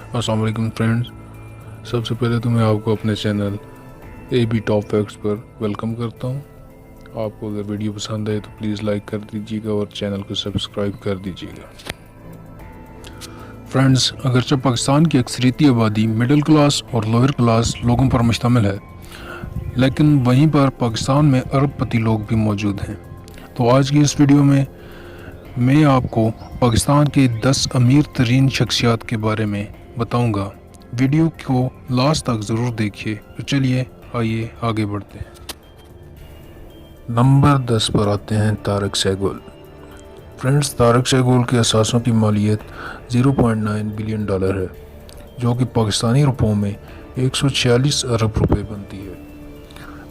السلام علیکم فرینڈز، سب سے پہلے تو میں آپ کو اپنے channel A B top facts پر ویلکم کرتا ہوں۔ آپ کو اگر ویڈیو پسند آئے تو پلیز لائک کر دیجیے گا اور چینل کو سبسکرائب کر دیجیے گا۔ فرینڈز، اگرچہ پاکستان کی اکثریتی آبادی مڈل کلاس اور لوئر کلاس لوگوں پر مشتمل ہے، لیکن وہیں پر پاکستان میں ارب پتی لوگ بھی موجود ہیں۔ تو آج کی اس ویڈیو میں آپ کو پاکستان کے 10 امیر ترین شخصیات کے بارے میں بتاؤں گا۔ ویڈیو کو لاسٹ تک ضرور دیکھیے۔ تو چلیے آئیے آگے بڑھتے ہیں۔ نمبر 10 پر آتے ہیں طارق سہگل۔ فرینڈز، طارق سہگل کے اثاثوں کی مالیت $0.9 بلین ہے، جو کہ پاکستانی روپوں میں 146 ارب روپے بنتی ہے۔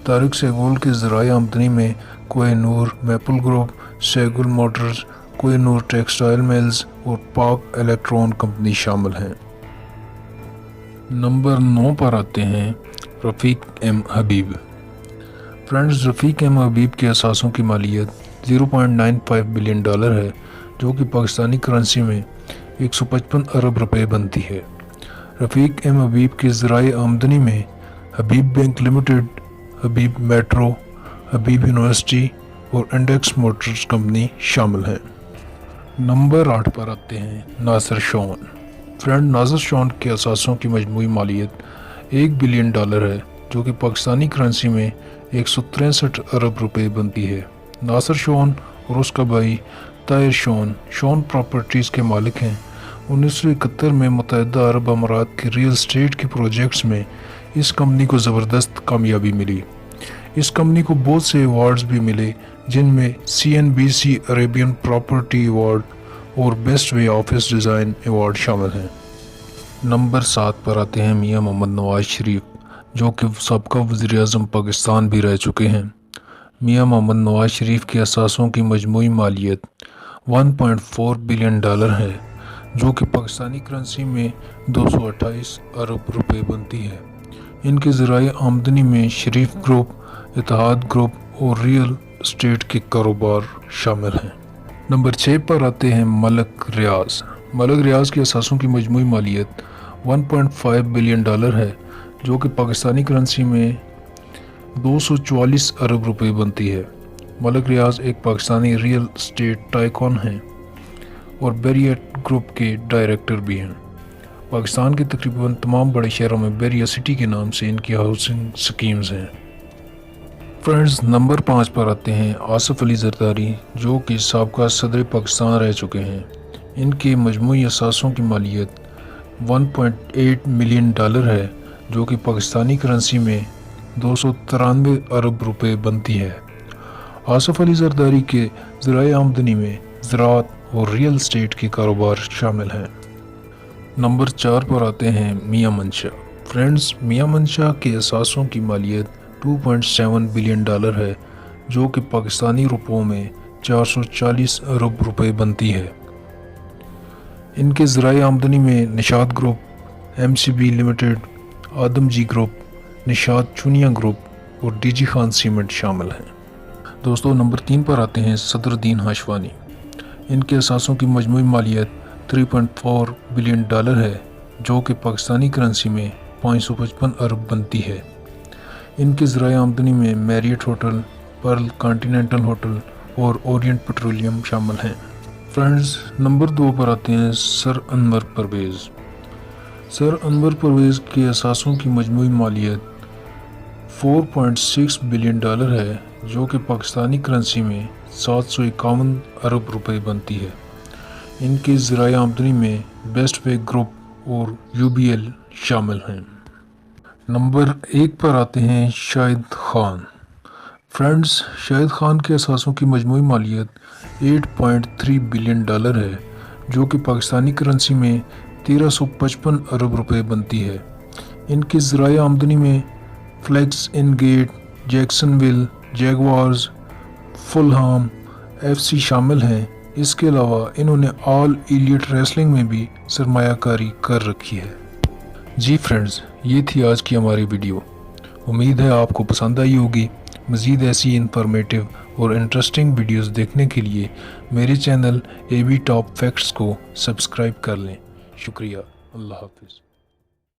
طارق سہگل کے ذرائع آمدنی میں Koh Noor maple group, Saigal Motors, Koh Noor textile meals اور پاک الیکٹرون کمپنی شامل ہیں۔ نمبر 9 پر آتے ہیں رفیق ایم حبیب۔ فرینڈز، رفیق ایم حبیب کے اثاثوں کی مالیت $0.95 بلین ہے، جو کہ پاکستانی کرنسی میں 155 ارب روپے بنتی ہے۔ رفیق ایم حبیب کے ذرائع آمدنی میں حبیب بینک لمیٹڈ، حبیب میٹرو، حبیب یونیورسٹی اور انڈیکس موٹرز کمپنی شامل ہیں۔ نمبر 8 پر آتے ہیں ناصر شون۔ فرینڈ، ناصر شون کے اثاثوں کی مجموعی مالیت $1 بلین ہے، جو کہ پاکستانی کرنسی میں 163 ارب روپے بنتی ہے۔ ناصر شون اور اس کا بھائی طاہر شون پراپرٹیز کے مالک ہیں۔ 1971 میں متحدہ عرب امارات کے ریئل اسٹیٹ کے پروجیکٹس میں اس کمپنی کو زبردست کامیابی ملی۔ اس کمپنی کو بہت سے ایوارڈز بھی ملے، جن میں CNBC عربین پراپرٹی ایوارڈ اور best way office design award شامل ہیں۔ نمبر 7 پر آتے ہیں میاں محمد نواز شریف، جو کہ سابقہ وزیر اعظم پاکستان بھی رہ چکے ہیں۔ میاں محمد نواز شریف کے اثاثوں کی مجموعی مالیت $1.4 بلین ہے، جو کہ پاکستانی کرنسی میں 228 ارب روپے بنتی ہے۔ ان کے ذرائع آمدنی میں شریف گروپ، اتحاد گروپ اور ریئل اسٹیٹ کے کاروبار شامل ہیں۔ نمبر 6 پر آتے ہیں ملک ریاض۔ ملک ریاض کے اثاثوں کی مجموعی مالیت $1.5 بلین ہے، جو کہ پاکستانی کرنسی میں 244 ارب روپے بنتی ہے۔ ملک ریاض ایک پاکستانی ریئل اسٹیٹ ٹائکون ہیں اور بیریٹ گروپ کے ڈائریکٹر بھی ہیں۔ پاکستان کے تقریباً تمام بڑے شہروں میں بیریا سٹی کے نام سے ان کی ہاؤسنگ سکیمز ہیں۔ فرینڈز، نمبر 5 پر آتے ہیں آصف علی زرداری، جو کہ سابقہ صدر پاکستان رہ چکے ہیں۔ ان کے مجموعی اثاثوں کی مالیت $1.8 ملین ہے، جو کہ پاکستانی کرنسی میں 293 ارب روپے بنتی ہے۔ آصف علی زرداری کے ذرائع آمدنی میں زراعت اور ریئل اسٹیٹ کے کاروبار شامل ہیں۔ نمبر 4 پر آتے ہیں میاں منشا۔ فرینڈز، میاں منشا کے اثاثوں کی مالیت $2.7 بلین ہے، جو کہ پاکستانی روپوں میں 440 ارب روپے بنتی ہے۔ ان کے ذرائع آمدنی میں نشاط گروپ، MCB لمیٹڈ، آدم جی گروپ، نشاط چونیا گروپ اور DG خان سیمنٹ شامل ہیں۔ دوستو، نمبر 3 پر آتے ہیں صدر الدین ہاشوانی۔ ان کے اثاثوں کی مجموعی مالیت $3.4 بلین ہے، جو کہ پاکستانی کرنسی میں 555 ارب بنتی ہے۔ ان کے ذرائع آمدنی میں Marriott hotel, Pearl continental hotel اور اورینٹ پیٹرولیم شامل ہیں۔ فرینڈز، نمبر 2 پر آتے ہیں سر انور پرویز۔ سر انور پرویز کے اثاثوں کی مجموعی مالیت $4.6 بلین ہے، جو کہ پاکستانی کرنسی میں 751 ارب روپے بنتی ہے۔ ان کے ذرائع آمدنی میں بیسٹ وے گروپ اور UBL شامل ہیں۔ نمبر 1 پر آتے ہیں شاہد خان۔ فرینڈز، شاہد خان کے اثاثوں کی مجموعی مالیت $8.3 بلین ہے، جو کہ پاکستانی کرنسی میں 1355 ارب روپے بنتی ہے۔ ان کے ذرائع آمدنی میں فلیکس ان گیٹ، جیکسن ویل، جیگوارز، فلہام FC شامل ہیں۔ اس کے علاوہ انہوں نے آل ایلیٹ ریسلنگ میں بھی سرمایہ کاری کر رکھی ہے۔ جی فرینڈز، یہ تھی آج کی ہماری ویڈیو۔ امید ہے آپ کو پسند آئی ہوگی۔ مزید ایسی انفارمیٹیو اور انٹرسٹنگ ویڈیوز دیکھنے کے لیے میرے channel A B top facts کو سبسکرائب کر لیں۔ شکریہ، اللہ حافظ۔